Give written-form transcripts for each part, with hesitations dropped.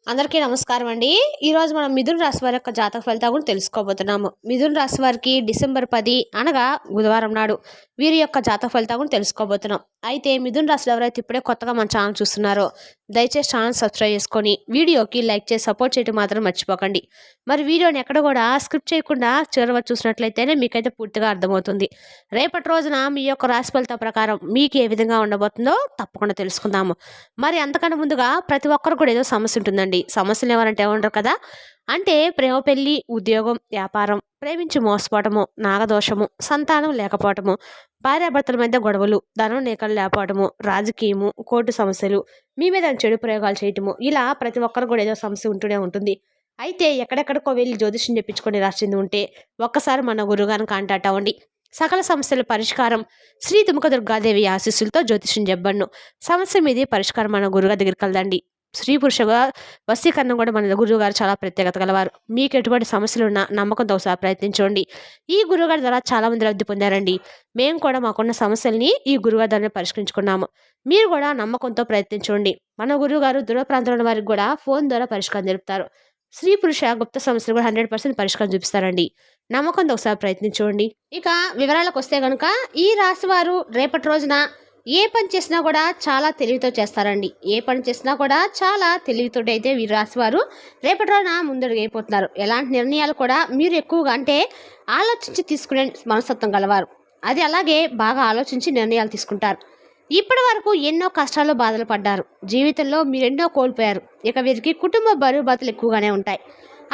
అందరికీ నమస్కారం అండి. ఈరోజు మనం మిథున రాశి వారి యొక్క జాతక ఫలితాలు కూడా తెలుసుకోబోతున్నాము. మిథున రాశి వారికి డిసెంబర్ 10 అనగా బుధవారం నాడు వీరి యొక్క జాతక ఫలితాలు కూడా తెలుసుకోబోతున్నాం. అయితే మిథున రాశిలో ఎవరైతే ఇప్పుడే కొత్తగా మన ఛానల్ చూస్తున్నారో దయచేసి ఛానల్ సబ్స్క్రైబ్ చేసుకొని వీడియోకి లైక్ చేసి సపోర్ట్ చేయడం మాత్రం మర్చిపోకండి. మరి వీడియోని ఎక్కడ కూడా స్కిప్ చేయకుండా చివరి వరకు చూసినట్లయితేనే మీకైతే పూర్తిగా అర్థమవుతుంది. రేపటి రోజున మీ యొక్క రాశి ఫలితాల ప్రకారం మీకు ఏ విధంగా ఉండబోతుందో తప్పకుండా తెలుసుకుందాము. మరి అంతకన్నా ముందుగా ప్రతి ఒక్కరు కూడా ఏదో సమస్య ఉంటుందండి. సమస్యలు ఎవరంటే ఏమంటారు కదా, అంటే ప్రేమ, పెళ్లి, ఉద్యోగం, వ్యాపారం, ప్రేమించి మోసపోవటము, నాగదోషము, సంతానం లేకపోవటము, భార్యాభర్తల మధ్య గొడవలు, ధనం నీకలు లేకపోవటము, రాజకీయము, కోర్టు సమస్యలు, మీ మీద చెడు ప్రయోగాలు చేయటము, ఇలా ప్రతి ఒక్కరు కూడా ఏదో సమస్య ఉంటూనే ఉంటుంది. అయితే ఎక్కడెక్కడికో వెళ్ళి జ్యోతిష్యం చెప్పించుకొని రాసింది ఉంటే ఒక్కసారి మన గురుగారిని కాంటాక్ట్ అవ్వండి. సకల సమస్యల పరిష్కారం శ్రీ తుముక దుర్గాదేవి ఆశీస్సులతో జ్యోతిష్యం చెప్పబడును. సమస్య మీది పరిష్కారం మన గురుగారి దగ్గరికి వెళ్దండి. స్త్రీ పురుషగా వశీకరణ కూడా మన గురువుగారు చాలా ప్రత్యేకత గలవారు. మీకు ఎటువంటి సమస్యలు ఉన్నా నమ్మకంతో ఒకసారి ప్రయత్నించండి. ఈ గురువుగారి ద్వారా చాలా మంది లబ్ధి పొందారండి. మేము కూడా మాకున్న సమస్యల్ని ఈ గురువుగారి ద్వారా పరిష్కరించుకున్నాము. మీరు కూడా నమ్మకంతో ప్రయత్నించండి. మన గురువుగారు దూర ప్రాంతంలో వారికి కూడా ఫోన్ ద్వారా పరిష్కారం జరుపుతారు. స్త్రీ పురుష గుప్త సమస్యలు కూడా 100% పరిష్కారం చూపిస్తారండి. నమ్మకంతో ఒకసారి ప్రయత్నించండి. ఇక వివరాలకు వస్తే కనుక ఈ రాశి వారు రేపటి రోజున ఏ పని చేసినా కూడా చాలా తెలివితో చేస్తారండి. ఏ పని చేసినా కూడా చాలా తెలివితో అయితే వీరు రాశివారు రేపటి రోజున ముందడుగు అయిపోతున్నారు. ఎలాంటి నిర్ణయాలు కూడా మీరు ఎక్కువగా అంటే ఆలోచించి తీసుకునే మనస్తత్వం గలవారు. అది అలాగే బాగా ఆలోచించి నిర్ణయాలు తీసుకుంటారు. ఇప్పటి వరకు ఎన్నో కష్టాలు బాధలు పడ్డారు. జీవితంలో మీరు ఎన్నో కోల్పోయారు. ఇక వీరికి కుటుంబ బరువు బాధలు ఎక్కువగానే ఉంటాయి.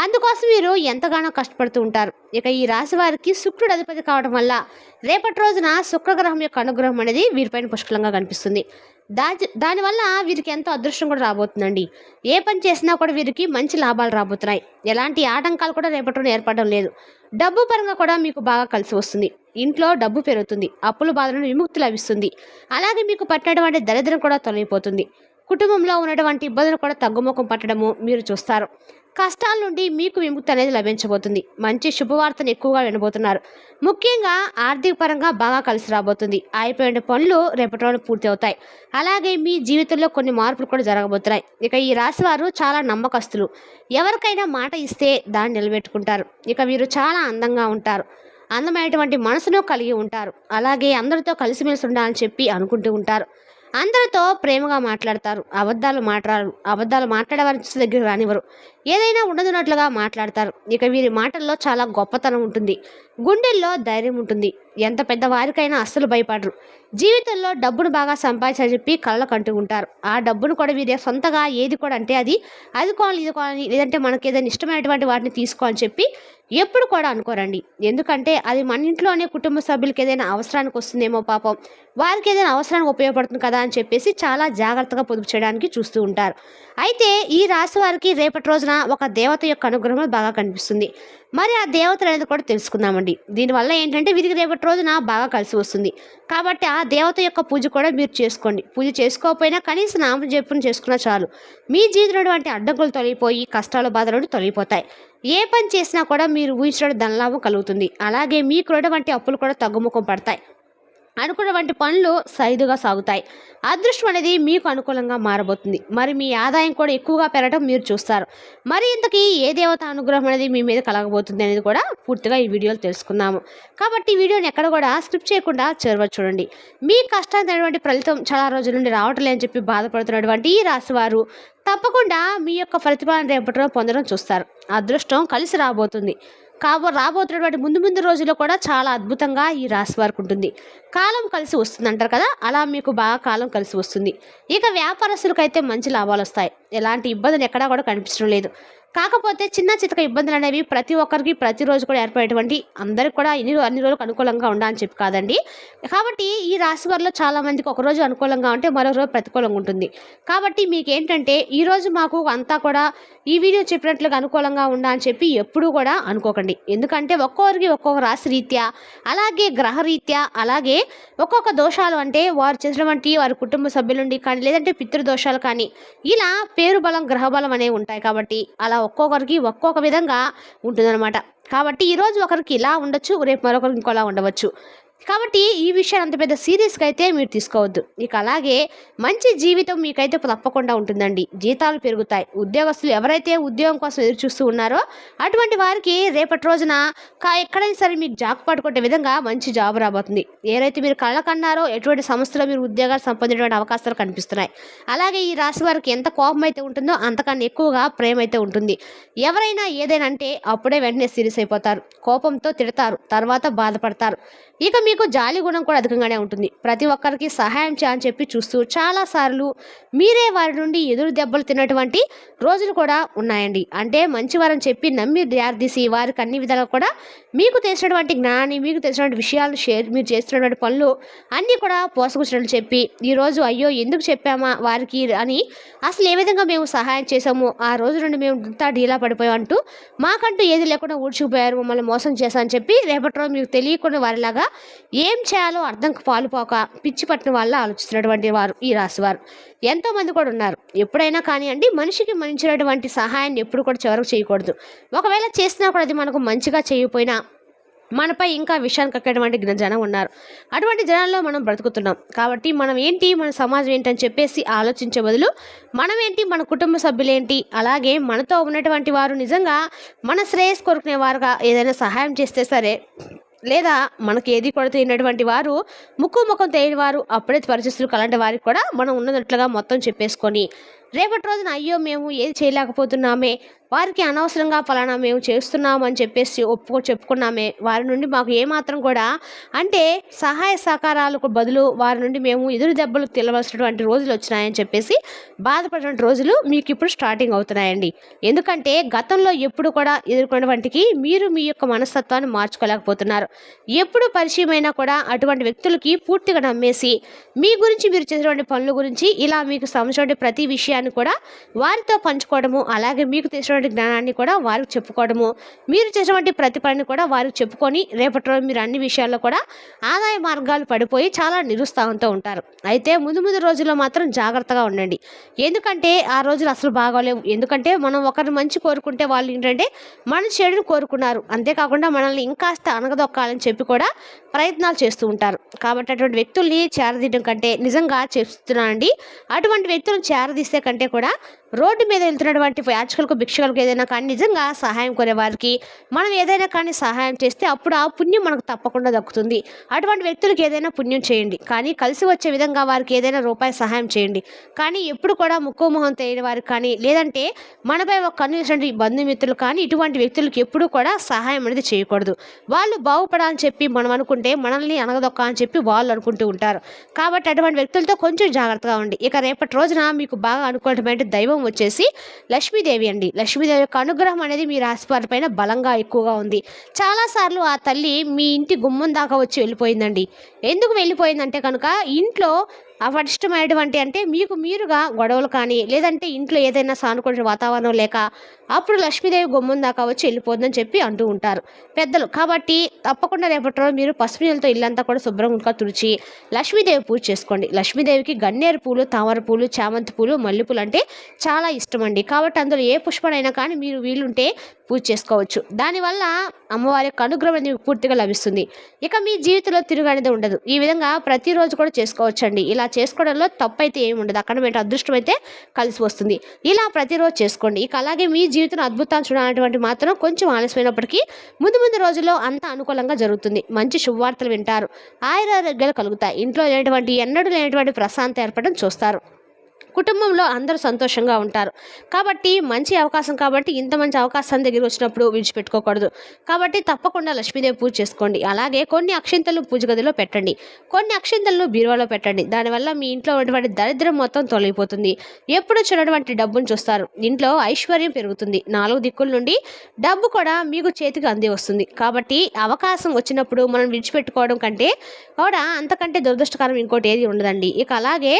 అందుకోసం వీరు ఎంతగానో కష్టపడుతూ ఉంటారు. ఇక ఈ రాశి వారికి శుక్రుడు అధిపతి కావడం వల్ల రేపటి రోజున శుక్రగ్రహం యొక్క అనుగ్రహం అనేది వీరిపైన పుష్కలంగా కనిపిస్తుంది. దానివల్ల వీరికి ఎంతో అదృష్టం కూడా రాబోతుందండి. ఏ పని చేసినా కూడా వీరికి మంచి లాభాలు రాబోతున్నాయి. ఎలాంటి ఆటంకాలు కూడా రేపటి రోజున ఏర్పడడం లేదు. డబ్బు పరంగా కూడా మీకు బాగా కలిసి వస్తుంది. ఇంట్లో డబ్బు పెరుగుతుంది. అప్పుల బాధ నుండి విముక్తి లభిస్తుంది. అలాగే మీకు పట్టినటువంటి దరిద్రం కూడా తొలగిపోతుంది. కుటుంబంలో ఉన్నటువంటి ఇబ్బందులు కూడా తగ్గుముఖం పట్టడము మీరు చూస్తారు. కష్టాల నుండి మీకు విముక్తి అనేది లభించబోతుంది. మంచి శుభవార్తను ఎక్కువగా వినబోతున్నారు. ముఖ్యంగా ఆర్థిక పరంగా బాగా కలిసి రాబోతుంది. అయిపోయిన పనులు రేపటి రోజున పూర్తి అవుతాయి. అలాగే మీ జీవితంలో కొన్ని మార్పులు కూడా జరగబోతున్నాయి. ఇక ఈ రాశి వారు చాలా నమ్మకస్తులు. ఎవరికైనా మాట ఇస్తే దాన్ని నిలబెట్టుకుంటారు. ఇక వీరు చాలా అందంగా ఉంటారు. అందమైనటువంటి మనసును కలిగి ఉంటారు. అలాగే అందరితో కలిసిమెలిసి ఉండాలని చెప్పి అనుకుంటూ ఉంటారు. అందరితో ప్రేమగా మాట్లాడతారు. అబద్ధాలు మాట్లాడే వారి దగ్గర రానివ్వరు. ఏదైనా ఉండదున్నట్లుగా మాట్లాడతారు. ఇక వీరి మాటల్లో చాలా గొప్పతనం ఉంటుంది. గుండెల్లో ధైర్యం ఉంటుంది. ఎంత పెద్ద వారికైనా అస్సలు భయపడరు. జీవితంలో డబ్బును బాగా సంపాదించాలని చెప్పి కళ్ళకు అంటూ ఉంటారు. ఆ డబ్బును కూడా వీరి సొంతగా ఏది కూడా అంటే అది కొనాలి, ఇది కొనాలి, లేదంటే మనకి ఏదైనా ఇష్టమైనటువంటి వాటిని తీసుకోవాలని చెప్పి ఎప్పుడు కూడా అనుకోరండి. ఎందుకంటే అది మన ఇంట్లోనే కుటుంబ సభ్యులకి ఏదైనా అవసరానికి వస్తుందేమో, పాపం వారికి ఏదైనా అవసరానికి ఉపయోగపడుతుంది కదా అని చెప్పేసి చాలా జాగ్రత్తగా పొదుపు చేయడానికి చూస్తూ ఉంటారు. అయితే ఈ రాశి వారికి రేపటి రోజున ఒక దేవత యొక్క అనుగ్రహం బాగా కనిపిస్తుంది. మరి ఆ దేవతలు అనేది కూడా తెలుసుకుందామండి. దీనివల్ల ఏంటంటే వీరికి రేపటి రోజున బాగా కలిసి వస్తుంది. కాబట్టి ఆ దేవత యొక్క పూజ కూడా మీరు చేసుకోండి. పూజ చేసుకోకపోయినా కనీసం నామ జపం చేసుకున్నా చాలు. మీ జీవితంలో అడ్డంకులు తొలగిపోయి కష్టాలు బాధలు నుండి తొలగిపోతాయి. ఏ పని చేసినా కూడా మీరు ఊహించిన ధనలాభం కలుగుతుంది. అలాగే మీకున్నటువంటి అప్పులు కూడా తగ్గుముఖం పడతాయి. అనుకున్నటువంటి పనులు సైదుగా సాగుతాయి. అదృష్టం అనేది మీకు అనుకూలంగా మారబోతుంది. మరి మీ ఆదాయం కూడా ఎక్కువగా పెరగడం మీరు చూస్తారు. మరి ఇంతకీ ఏ దేవత అనుగ్రహం అనేది మీ మీద కలగబోతుంది అనేది కూడా పూర్తిగా ఈ వీడియోలో తెలుసుకుందాము. కాబట్టి ఈ వీడియోని ఎక్కడ కూడా స్కిప్ చేయకుండా చివరి చూడండి. మీ కష్టానికి ఫలితం చాలా రోజుల నుండి రావటం లేదని చెప్పి బాధపడుతున్నటువంటి ఈ రాశి వారు తప్పకుండా మీ యొక్క ప్రతిఫలం రేపటిలో పొందడం చూస్తారు. అదృష్టం కలిసి రాబోతుంది. రాబోతున్నటువంటి ముందు రోజుల్లో కూడా చాలా అద్భుతంగా ఈ రాశి వారికి ఉంటుంది. కాలం కలిసి వస్తుంది అంటారు కదా, అలా మీకు బాగా కాలం కలిసి వస్తుంది. ఇక వ్యాపారస్తులకైతే మంచి లాభాలు వస్తాయి. ఎలాంటి ఇబ్బందులు ఎక్కడా కూడా కనిపించడం లేదు. కాకపోతే చిన్న చితక ఇబ్బందులు అనేవి ప్రతి ఒక్కరికి ప్రతిరోజు కూడా ఏర్పడేటువంటి అందరికి కూడా అన్ని రోజులకు అనుకూలంగా ఉండాలని చెప్పి కాదండి. కాబట్టి ఈ రాశి వారిలో చాలా మందికి ఒకరోజు అనుకూలంగా ఉంటే మరో రోజు ప్రతికూలంగా ఉంటుంది. కాబట్టి మీకు ఏంటంటే ఈరోజు మాకు అంతా కూడా ఈ వీడియో చెప్పినట్లుగా అనుకూలంగా ఉండా అని చెప్పి ఎప్పుడూ కూడా అనుకోకండి. ఎందుకంటే ఒక్కొక్కరికి ఒక్కొక్క రాశి రీత్యా, అలాగే గ్రహరీత్యా, అలాగే ఒక్కొక్క దోషాలు అంటే వారు చేసినటువంటి వారి కుటుంబ సభ్యుల నుండి కానీ, లేదంటే పితృదోషాలు కానీ, ఇలా పేరు బలం గ్రహ బలం అనేవి ఉంటాయి. కాబట్టి అలా ఒక్కొక్కరికి ఒక్కొక్క విధంగా ఉంటుందన్నమాట. కాబట్టి ఈరోజు ఒకరికి ఇలా ఉండొచ్చు, రేపు మరొకరికి ఇంకోలా ఉండవచ్చు. కాబట్టి ఈ విషయాన్ని అంత పెద్ద సీరియస్గా అయితే మీరు తీసుకోవద్దు. ఇక అలాగే మంచి జీవితం మీకైతే తప్పకుండా ఉంటుందండి. జీతాలు పెరుగుతాయి. ఉద్యోగస్తులు ఎవరైతే ఉద్యోగం కోసం ఎదురు చూస్తూ ఉన్నారో అటువంటి వారికి రేపటి రోజున ఎక్కడైనా సరే మీకు జాబ్ పట్టుకునే విధంగా మంచి జాబ్ రాబోతుంది. ఏదైతే మీరు కళ్ళ కన్నారో ఎటువంటి సంస్థలో మీరు ఉద్యోగాలు సంపాదించేటువంటి అవకాశాలు కనిపిస్తున్నాయి. అలాగే ఈ రాశి వారికి ఎంత కోపం అయితే ఉంటుందో అంతకన్నా ఎక్కువగా ప్రేమ అయితే ఉంటుంది. ఎవరైనా ఏదైనా అంటే అప్పుడే వెంటనే సీరియస్ అయిపోతారు. కోపంతో తిడతారు, తర్వాత బాధపడతారు. ఇక మీకు జాలి గుణం కూడా అధికంగానే ఉంటుంది. ప్రతి ఒక్కరికి సహాయం చేయని చెప్పి చూస్తూ చాలాసార్లు మీరే వారి నుండి ఎదురు దెబ్బలు తిన్నటువంటి రోజులు కూడా ఉన్నాయండి. అంటే మంచివారని చెప్పి నమ్మి దారితీసి వారికి అన్ని విధాలుగా కూడా మీకు తెలిసినటువంటి జ్ఞానాన్ని, మీకు తెలిసినటువంటి విషయాలను మీరు చేస్తున్నటువంటి పనులు అన్నీ కూడా పోసగుచ్చినట్లు చెప్పి ఈరోజు అయ్యో ఎందుకు చెప్పామా వారికి అని, అసలు ఏ విధంగా మేము సహాయం చేసాము, ఆ రోజు నుండి మేము ఇంత డీలా పడిపోయాం అంటూ మాకంటూ ఏది లేకుండా ఊడ్చుకుపోయారు, మమ్మల్ని మోసం చేశామని చెప్పి రేపటి రోజు మీకు తెలియకుండా వారిలాగా ఏం చేయాలో అర్థం పాలుపోక పిచ్చి పట్టిన వాళ్ళ ఆలోచిస్తున్నటువంటి వారు ఈ రాశివారు ఎంతోమంది కూడా ఉన్నారు. ఎప్పుడైనా కానివ్వండి, మనిషికి మంచినటువంటి సహాయాన్ని ఎప్పుడు కూడా చివరకు చేయకూడదు. ఒకవేళ చేసినా కూడా అది మనకు మంచిగా చేయకపోయినా మనపై ఇంకా విషయాన్ని కక్కేటువంటి జనం ఉన్నారు. అటువంటి జనాల్లో మనం బ్రతుకుతున్నాం. కాబట్టి మనం ఏంటి, మన సమాజం ఏంటని చెప్పేసి ఆలోచించే బదులు మనం ఏంటి, మన కుటుంబ సభ్యులేంటి, అలాగే మనతో ఉన్నటువంటి వారు నిజంగా మన శ్రేయస్ కోరుకునే వారుగా ఏదైనా సహాయం చేస్తే సరే, లేదా మనకి ఏది కూడా తెలియనటువంటి వారు, ముఖం తెలియని వారు, అప్పుడే పరిస్థితులు అలాంటి వారికి కూడా మనం ఉన్నట్లుగా మొత్తం చెప్పేసుకొని రేపటి రోజున అయ్యో మేము ఏది చేయలేకపోతున్నామే, వారికి అనవసరంగా ఫలానా మేము చేస్తున్నాము అని చెప్పేసి చెప్పుకున్నామే, వారి నుండి మాకు ఏమాత్రం కూడా అంటే సహాయ సహకారాలకు బదులు వారి నుండి మేము ఎదురు దెబ్బలు తినవలసినటువంటి రోజులు వచ్చినాయని చెప్పేసి బాధపడినటువంటి రోజులు మీకు ఇప్పుడు స్టార్టింగ్ అవుతున్నాయండి. ఎందుకంటే గతంలో ఎప్పుడు కూడా ఎదుర్కొన్నటువంటికి మీరు మీ యొక్క మనస్తత్వాన్ని మార్చుకోలేకపోతున్నారు. ఎప్పుడు పరిచయమైనా కూడా అటువంటి వ్యక్తులకి పూర్తిగా నమ్మేసి మీ గురించి, మీరు చేసినటువంటి పనుల గురించి, ఇలా మీకు సంబంధించిన ప్రతి విషయాన్ని కూడా వారితో పంచుకోవడము, అలాగే మీకు తెలిసినటువంటి జ్ఞానాన్ని కూడా వారికి చెప్పుకోవడము, మీరు చేసినటువంటి ప్రతి పనిని కూడా వారికి చెప్పుకొని రేపటి రోజు మీరు అన్ని విషయాల్లో కూడా ఆదాయ మార్గాలు పడిపోయి చాలా నిరుత్సాహంతో ఉంటారు. అయితే ముందు రోజుల్లో మాత్రం జాగ్రత్తగా ఉండండి. ఎందుకంటే ఆ రోజులు అసలు బాగోలేవు. ఎందుకంటే మనం ఒకరిని మంచి కోరుకుంటే వాళ్ళు ఏంటంటే మన చెడును కోరుకున్నారు, అంతేకాకుండా మనల్ని ఇంకాస్త అనగదొక్కాలని చెప్పి కూడా ప్రయత్నాలు చేస్తూ ఉంటారు. కాబట్టి అటువంటి వ్యక్తుల్ని చేరదీయడం కంటే, నిజంగా చెప్తున్నానండి, అటువంటి వ్యక్తులను చేరదీస్తే కంటే కూడా రోడ్డు మీద వెళ్తున్నటువంటి యాచకులకు, భిక్షకులకు ఏదైనా కానీ నిజంగా సహాయం కోరే వారికి మనం ఏదైనా కానీ సహాయం చేస్తే అప్పుడు ఆ పుణ్యం మనకు తప్పకుండా దక్కుతుంది. అటువంటి వ్యక్తులకు ఏదైనా పుణ్యం చేయండి, కానీ కలిసి వచ్చే విధంగా వారికి ఏదైనా రూపాయి సహాయం చేయండి. కానీ ఎప్పుడు కూడా మొహం తెలియని వారికి కానీ, లేదంటే మనపై ఒక కన్ను బంధుమిత్రులు కానీ ఇటువంటి వ్యక్తులకు ఎప్పుడూ కూడా సహాయం అనేది చేయకూడదు. వాళ్ళు బాగుపడాలని చెప్పి మనం అనుకుంటే మనల్ని అనగదొక్క అని చెప్పి వాళ్ళు అనుకుంటూ ఉంటారు. కాబట్టి అటువంటి వ్యక్తులతో కొంచెం జాగ్రత్తగా ఉండి. ఇక రేపటి రోజున మీకు బాగా అనుకున్నటువంటి దైవం వచ్చేసి లక్ష్మీదేవి అండి. లక్ష్మీదేవి యొక్క అనుగ్రహం అనేది మీ రాశి వారి పైన బలంగా ఎక్కువగా ఉంది. చాలాసార్లు ఆ తల్లి మీ ఇంటి గుమ్మం దాకా వచ్చి వెళ్ళిపోయిందండి. ఎందుకు వెళ్ళిపోయిందంటే కనుక ఇంట్లో పటిష్టమైనటువంటి అంటే మీకు మీరుగా గొడవలు కానీ, లేదంటే ఇంట్లో ఏదైనా సానుకూల వాతావరణం లేక అప్పుడు లక్ష్మీదేవి గుమ్మం దాకా వచ్చి వెళ్ళిపోతుందని చెప్పి అంటూ ఉంటారు పెద్దలు. కాబట్టి తప్పకుండా రేపటి రోజు మీరు పసుపు నీళ్ళతో ఇల్లంతా కూడా శుభ్రంగా తుడిచి లక్ష్మీదేవి పూజ చేసుకోండి. లక్ష్మీదేవికి గన్నేరు పూలు, తామర పూలు, చామంతి పూలు, మల్లెపూలు అంటే చాలా ఇష్టం అండి. కాబట్టి అందులో ఏ పుష్పనైనా కానీ మీరు వీలుంటే పూజ చేసుకోవచ్చు. దానివల్ల అమ్మవారి యొక్క అనుగ్రహం అనేది పూర్తిగా లభిస్తుంది. ఇక మీ జీవితంలో తిరుగనేది ఉండదు. ఈ విధంగా ప్రతిరోజు కూడా చేసుకోవచ్చండి. ఇలా చేసుకోవడంలో తప్పు అయితే ఏమి ఉండదు. అక్కడ మీకు అదృష్టం అయితే కలిసి వస్తుంది. ఇలా ప్రతిరోజు చేసుకోండి. ఇక అలాగే మీ జీవితంలో అద్భుతాలు చూడాలనేటువంటి మాత్రం కొంచెం ఆలస్యమైనప్పటికీ ముందు రోజుల్లో అంతా అనుకూలంగా జరుగుతుంది. మంచి శుభవార్తలు వింటారు. ఆయురారోగ్యాలు కలుగుతాయి. ఇంట్లో ఎన్నడూ లేనటువంటి ప్రశాంతత ఏర్పడడం చూస్తారు. కుటుంబంలో అందరూ సంతోషంగా ఉంటారు. కాబట్టి మంచి అవకాశం, కాబట్టి ఇంత మంచి అవకాశం దగ్గర వచ్చినప్పుడు విడిచిపెట్టుకోకూడదు. కాబట్టి తప్పకుండా లక్ష్మీదేవి పూజ చేసుకోండి. అలాగే కొన్ని అక్షింతలు పూజ గదిలో పెట్టండి, కొన్ని అక్షింతలను బీరువాలో పెట్టండి. దానివల్ల మీ ఇంట్లో ఉన్నటువంటి దరిద్రం మొత్తం తొలగిపోతుంది. ఎప్పుడు చూడటువంటి డబ్బును చూస్తారు. ఇంట్లో ఐశ్వర్యం పెరుగుతుంది. 4 దిక్కుల నుండి డబ్బు కూడా మీకు చేతికి అంది వస్తుంది. కాబట్టి అవకాశం వచ్చినప్పుడు మనం విడిచిపెట్టుకోవడం కంటే కూడా అంతకంటే దురదృష్టకరం ఇంకోటి ఏది ఉండదండి. ఇక అలాగే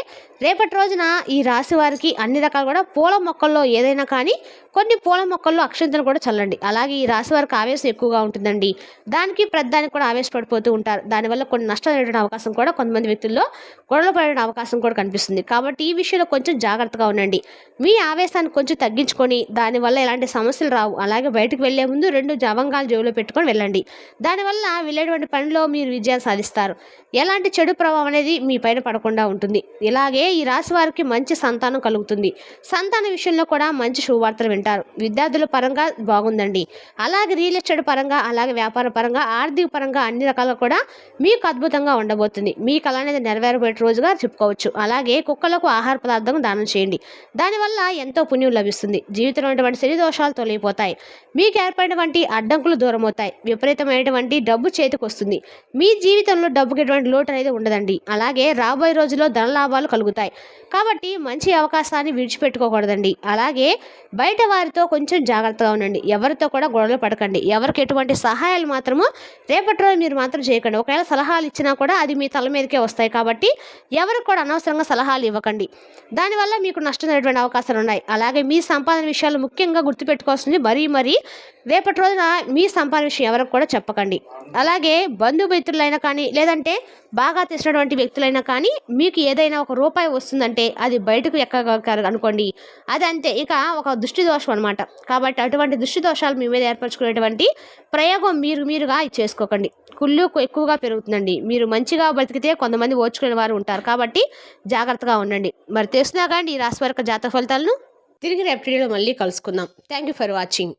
రేపటి రోజున ఈ రాశి వారికి అన్ని రకాలు కూడా పూల మొక్కల్లో ఏదైనా కానీ కొన్ని పూల మొక్కల్లో అక్షంతలు కూడా చల్లండి. అలాగే ఈ రాశి వారికి ఆవేశం ఎక్కువగా ఉంటుందండి. దానికి ప్రతిదానికి కూడా ఆవేశపడిపోతూ ఉంటారు. దానివల్ల కొన్ని నష్టాలు జరిగే అవకాశం కూడా కొంతమంది వ్యక్తుల్లో గొడవలు పడే అవకాశం కూడా కనిపిస్తుంది. కాబట్టి ఈ విషయంలో కొంచెం జాగ్రత్తగా ఉండండి. మీ ఆవేశాన్ని కొంచెం తగ్గించుకొని దానివల్ల ఎలాంటి సమస్యలు రావు. అలాగే బయటకు వెళ్లే ముందు 2 జవంగాలు జేబులో పెట్టుకొని వెళ్ళండి. దానివల్ల వెళ్ళేటువంటి పనిలో మీరు విజయాన్ని సాధిస్తారు. ఎలాంటి చెడు ప్రభావం అనేది మీ పైన పడకుండా ఉంటుంది. ఇలాగే ఈ రాశి వారికి మంచి సంతానం కలుగుతుంది. సంతాన విషయంలో కూడా మంచి శుభవార్తలు వింటారు. విద్యార్థుల పరంగా బాగుందండి. అలాగే రియల్ ఎస్టేట్ పరంగా, అలాగే వ్యాపార పరంగా, ఆర్థిక పరంగా అన్ని రకాలుగా కూడా మీకు అద్భుతంగా ఉండబోతుంది. మీ కళ అనేది నెరవేరబోయే రోజుగా చెప్పుకోవచ్చు. అలాగే కుక్కలకు ఆహార పదార్థం దానం చేయండి. దానివల్ల ఎంతో పుణ్యం లభిస్తుంది. జీవితంలో ఉన్నటువంటి శని దోషాలు తొలగిపోతాయి. మీకు ఏర్పడినటువంటి అడ్డంకులు దూరం అవుతాయి. విపరీతమైనటువంటి డబ్బు చేతికి వస్తుంది. మీ జీవితంలో డబ్బుకి ఎటువంటి లోటు అనేది ఉండదండి. అలాగే రాబోయే రోజుల్లో ధన లాభాలు కలుగుతాయి. కాబట్టి మంచి అవకాశాన్ని విడిచిపెట్టుకోకూడదండి. అలాగే బయట వారితో కొంచెం జాగ్రత్తగా ఉండండి. ఎవరితో కూడా గొడవలు పడకండి. ఎవరికి ఎటువంటి సహాయాలు మాత్రము రేపటి రోజు మీరు మాత్రం చేయకండి. ఒకవేళ సలహాలు ఇచ్చినా కూడా అది మీ తల మీదకే వస్తాయి. కాబట్టి ఎవరికి కూడా అనవసరంగా సలహాలు ఇవ్వకండి. దానివల్ల మీకు నష్టం జరిగేటువంటి అవకాశాలు ఉన్నాయి. అలాగే మీ సంపాదన విషయాలు ముఖ్యంగా గుర్తుపెట్టుకోవాల్సింది మరీ రేపటి రోజున మీ సంపాదన విషయం ఎవరికి కూడా చెప్పకండి. అలాగే బంధుమిత్రులైనా కానీ, లేదంటే బాగా తెలిసినటువంటి వ్యక్తులైనా కానీ మీకు ఏదైనా ఒక రూపాయి వస్తుందంటే అది బయటకు ఎక్కగలరు అనుకోండి. అది అంతే, ఇక ఒక దృష్టి దోషం అనమాట. కాబట్టి అటువంటి దృష్టి దోషాలు మీ మీద ఏర్పరచుకునేటువంటి ప్రయోగం మీరుగా చేసుకోకండి. కుళ్ళు ఎక్కువగా పెరుగుతుందండి. మీరు మంచిగా బతికితే కొంతమంది ఓర్చుకునే వారు ఉంటారు. కాబట్టి జాగ్రత్తగా ఉండండి. మరి తెలుసునా కానీ ఈ రాశి వారి జాతక ఫలితాలను తిరిగి రేపటి వీడియోలో మళ్ళీ కలుసుకుందాం. Thank you for watching.